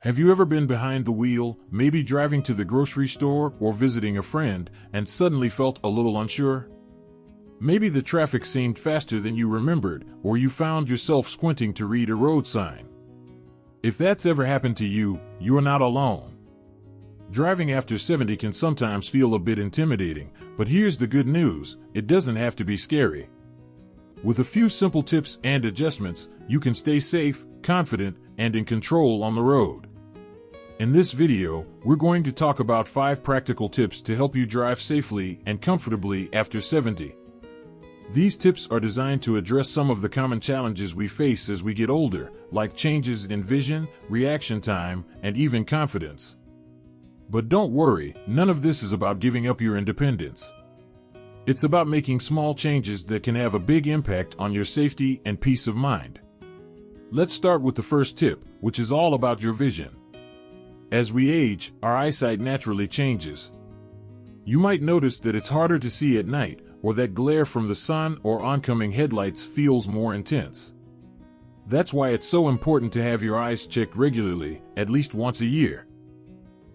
Have you ever been behind the wheel, maybe driving to the grocery store or visiting a friend, and suddenly felt a little unsure? Maybe the traffic seemed faster than you remembered, or you found yourself squinting to read a road sign. If that's ever happened to you, you are not alone. Driving after 70 can sometimes feel a bit intimidating, but here's the good news: it doesn't have to be scary. With a few simple tips and adjustments, you can stay safe, confident, and in control on the road. In this video, we're going to talk about 5 practical tips to help you drive safely and comfortably after 70. These tips are designed to address some of the common challenges we face as we get older, like changes in vision, reaction time, and even confidence. But don't worry, none of this is about giving up your independence. It's about making small changes that can have a big impact on your safety and peace of mind. Let's start with the first tip, which is all about your vision. As we age, our eyesight naturally changes. You might notice that it's harder to see at night, or that glare from the sun or oncoming headlights feels more intense. That's why it's so important to have your eyes checked regularly, at least once a year.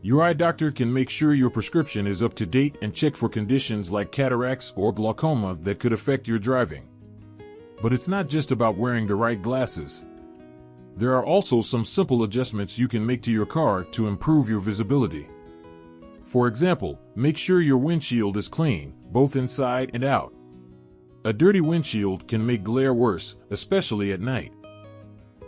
Your eye doctor can make sure your prescription is up to date and check for conditions like cataracts or glaucoma that could affect your driving. But it's not just about wearing the right glasses. There are also some simple adjustments you can make to your car to improve your visibility. For example, make sure your windshield is clean, both inside and out. A dirty windshield can make glare worse, especially at night.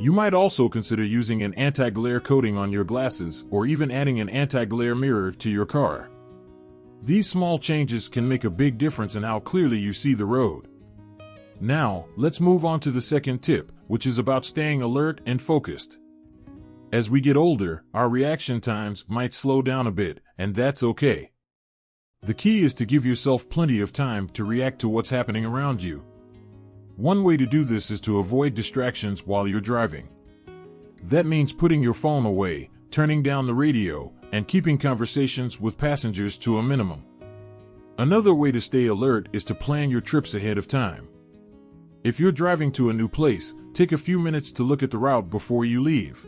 You might also consider using an anti-glare coating on your glasses or even adding an anti-glare mirror to your car. These small changes can make a big difference in how clearly you see the road. Now, let's move on to the second tip, which is about staying alert and focused. As we get older, our reaction times might slow down a bit, and that's okay. The key is to give yourself plenty of time to react to what's happening around you. One way to do this is to avoid distractions while you're driving. That means putting your phone away, turning down the radio, and keeping conversations with passengers to a minimum. Another way to stay alert is to plan your trips ahead of time. If you're driving to a new place, take a few minutes to look at the route before you leave.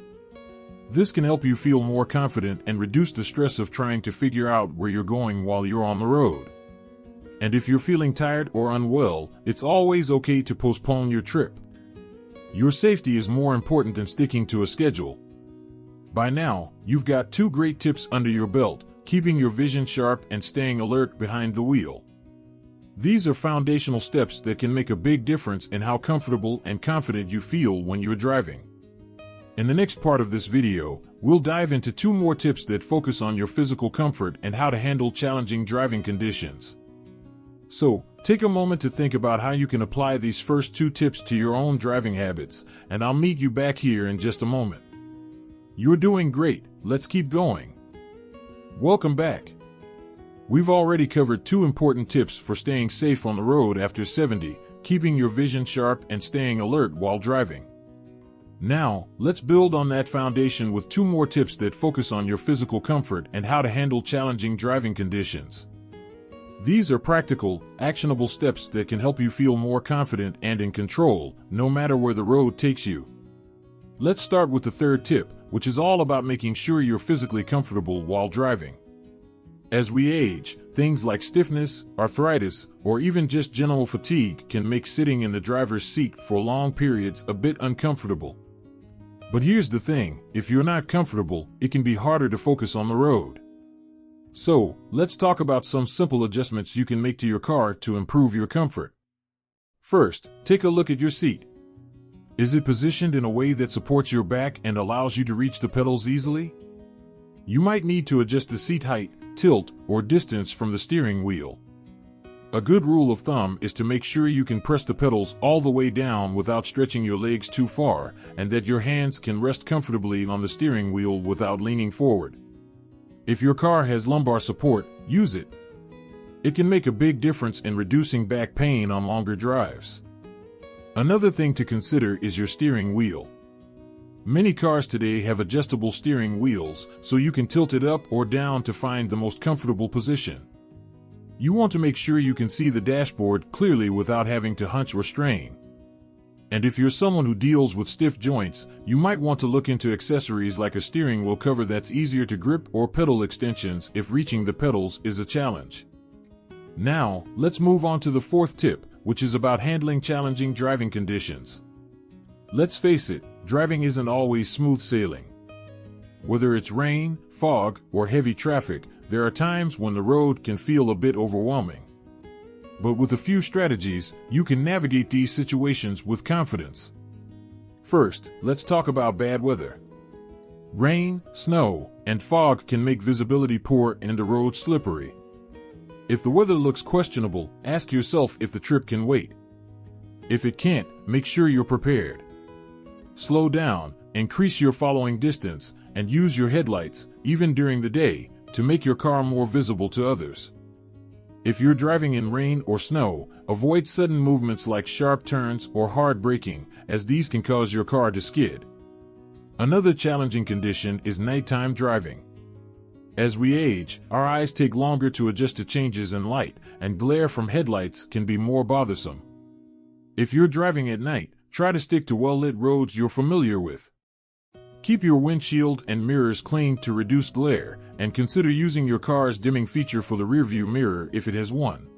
This can help you feel more confident and reduce the stress of trying to figure out where you're going while you're on the road. And if you're feeling tired or unwell, it's always okay to postpone your trip. Your safety is more important than sticking to a schedule. By now, you've got 2 great tips under your belt: keeping your vision sharp and staying alert behind the wheel. These are foundational steps that can make a big difference in how comfortable and confident you feel when you're driving. In the next part of this video, we'll dive into 2 more tips that focus on your physical comfort and how to handle challenging driving conditions. So, take a moment to think about how you can apply these first 2 tips to your own driving habits, and I'll meet you back here in just a moment. You're doing great, let's keep going. Welcome back. We've already covered 2 important tips for staying safe on the road after 70, keeping your vision sharp and staying alert while driving. Now, let's build on that foundation with 2 more tips that focus on your physical comfort and how to handle challenging driving conditions. These are practical, actionable steps that can help you feel more confident and in control, no matter where the road takes you. Let's start with the third tip, which is all about making sure you're physically comfortable while driving. As we age, things like stiffness, arthritis, or even just general fatigue can make sitting in the driver's seat for long periods a bit uncomfortable. But here's the thing: if you're not comfortable, it can be harder to focus on the road. So, let's talk about some simple adjustments you can make to your car to improve your comfort. First, take a look at your seat. Is it positioned in a way that supports your back and allows you to reach the pedals easily? You might need to adjust the seat height, tilt, or distance from the steering wheel. A good rule of thumb is to make sure you can press the pedals all the way down without stretching your legs too far, and that your hands can rest comfortably on the steering wheel without leaning forward. If your car has lumbar support, use it. It can make a big difference in reducing back pain on longer drives. Another thing to consider is your steering wheel. Many cars today have adjustable steering wheels, so you can tilt it up or down to find the most comfortable position. You want to make sure you can see the dashboard clearly without having to hunch or strain. And if you're someone who deals with stiff joints, you might want to look into accessories like a steering wheel cover that's easier to grip or pedal extensions if reaching the pedals is a challenge. Now, let's move on to the fourth tip, which is about handling challenging driving conditions. Let's face it, driving isn't always smooth sailing. Whether it's rain, fog, or heavy traffic, there are times when the road can feel a bit overwhelming. But with a few strategies, you can navigate these situations with confidence. First, let's talk about bad weather. Rain, snow, and fog can make visibility poor and the road slippery. If the weather looks questionable, ask yourself if the trip can wait. If it can't, make sure you're prepared. Slow down, increase your following distance, and use your headlights, even during the day, to make your car more visible to others. If you're driving in rain or snow, avoid sudden movements like sharp turns or hard braking, as these can cause your car to skid. Another challenging condition is nighttime driving. As we age, our eyes take longer to adjust to changes in light, and glare from headlights can be more bothersome. If you're driving at night, try to stick to well-lit roads you're familiar with. Keep your windshield and mirrors clean to reduce glare, and consider using your car's dimming feature for the rearview mirror if it has one.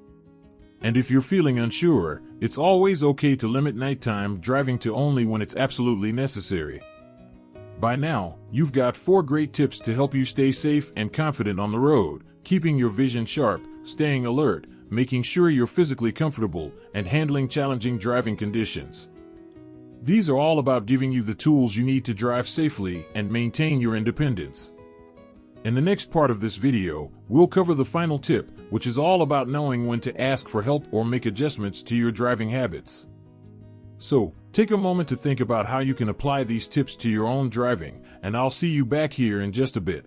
And if you're feeling unsure, it's always okay to limit nighttime driving to only when it's absolutely necessary. By now, you've got 4 great tips to help you stay safe and confident on the road, keeping your vision sharp, staying alert, making sure you're physically comfortable, and handling challenging driving conditions. These are all about giving you the tools you need to drive safely and maintain your independence. In the next part of this video, we'll cover the final tip, which is all about knowing when to ask for help or make adjustments to your driving habits. So, take a moment to think about how you can apply these tips to your own driving, and I'll see you back here in just a bit.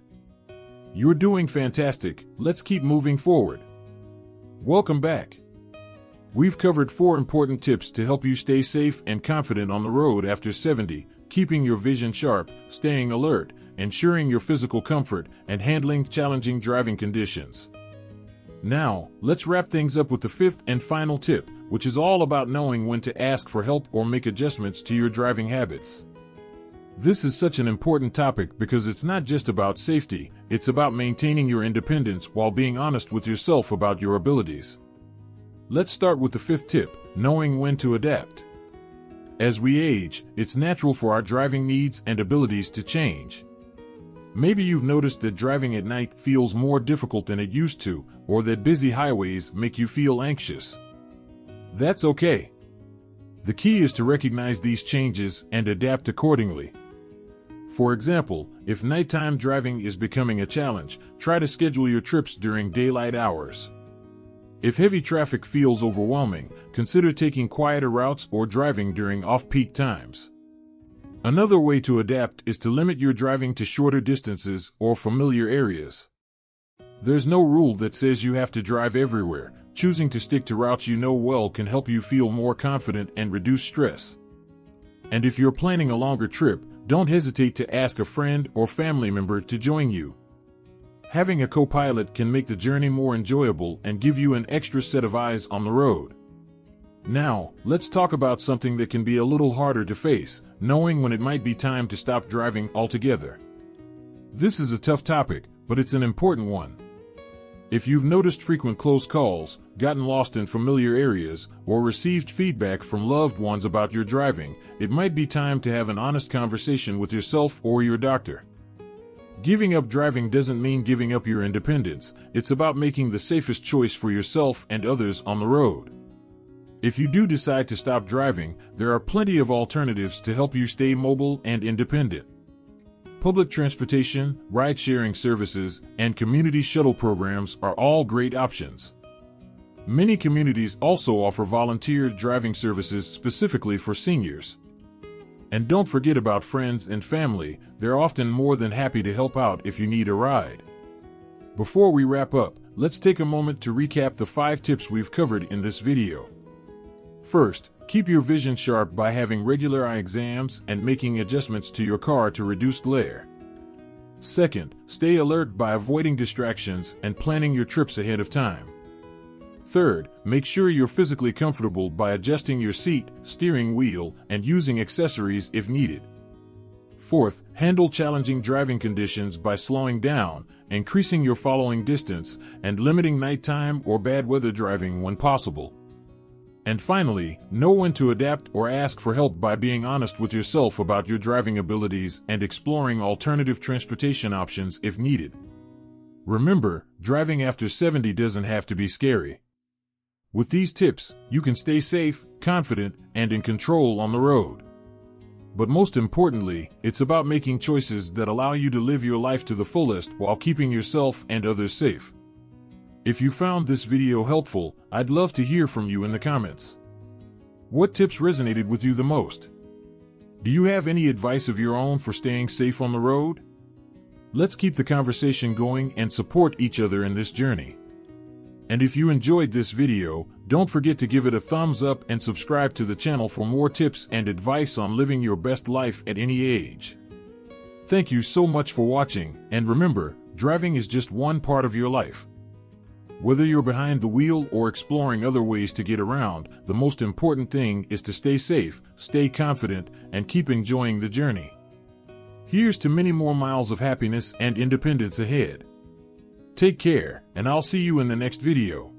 You're doing fantastic, let's keep moving forward. Welcome back. We've covered 4 important tips to help you stay safe and confident on the road after 70, keeping your vision sharp, staying alert, ensuring your physical comfort, and handling challenging driving conditions. Now, let's wrap things up with the 5th and final tip, which is all about knowing when to ask for help or make adjustments to your driving habits. This is such an important topic because it's not just about safety, it's about maintaining your independence while being honest with yourself about your abilities. Let's start with the 5th tip, knowing when to adapt. As we age, it's natural for our driving needs and abilities to change. Maybe you've noticed that driving at night feels more difficult than it used to, or that busy highways make you feel anxious. That's okay. The key is to recognize these changes and adapt accordingly. For example, if nighttime driving is becoming a challenge, try to schedule your trips during daylight hours. If heavy traffic feels overwhelming, consider taking quieter routes or driving during off-peak times. Another way to adapt is to limit your driving to shorter distances or familiar areas. There's no rule that says you have to drive everywhere. Choosing to stick to routes you know well can help you feel more confident and reduce stress. And if you're planning a longer trip, don't hesitate to ask a friend or family member to join you. Having a co-pilot can make the journey more enjoyable and give you an extra set of eyes on the road. Now, let's talk about something that can be a little harder to face, knowing when it might be time to stop driving altogether. This is a tough topic, but it's an important one. If you've noticed frequent close calls, gotten lost in familiar areas, or received feedback from loved ones about your driving, it might be time to have an honest conversation with yourself or your doctor. Giving up driving doesn't mean giving up your independence. It's about making the safest choice for yourself and others on the road. If you do decide to stop driving, there are plenty of alternatives to help you stay mobile and independent. Public transportation, ride-sharing services, and community shuttle programs are all great options. Many communities also offer volunteer driving services specifically for seniors. And don't forget about friends and family, they're often more than happy to help out if you need a ride. Before we wrap up, let's take a moment to recap the 5 tips we've covered in this video. First, keep your vision sharp by having regular eye exams and making adjustments to your car to reduce glare. Second, stay alert by avoiding distractions and planning your trips ahead of time. Third, make sure you're physically comfortable by adjusting your seat, steering wheel, and using accessories if needed. Fourth, handle challenging driving conditions by slowing down, increasing your following distance, and limiting nighttime or bad weather driving when possible. And finally, know when to adapt or ask for help by being honest with yourself about your driving abilities and exploring alternative transportation options if needed. Remember, driving after 70 doesn't have to be scary. With these tips, you can stay safe, confident, and in control on the road. But most importantly, it's about making choices that allow you to live your life to the fullest while keeping yourself and others safe. If you found this video helpful, I'd love to hear from you in the comments. What tips resonated with you the most? Do you have any advice of your own for staying safe on the road? Let's keep the conversation going and support each other in this journey. And if you enjoyed this video, don't forget to give it a thumbs up and subscribe to the channel for more tips and advice on living your best life at any age. Thank you so much for watching, and remember, driving is just one part of your life. Whether you're behind the wheel or exploring other ways to get around, the most important thing is to stay safe, stay confident, and keep enjoying the journey. Here's to many more miles of happiness and independence ahead. Take care, and I'll see you in the next video.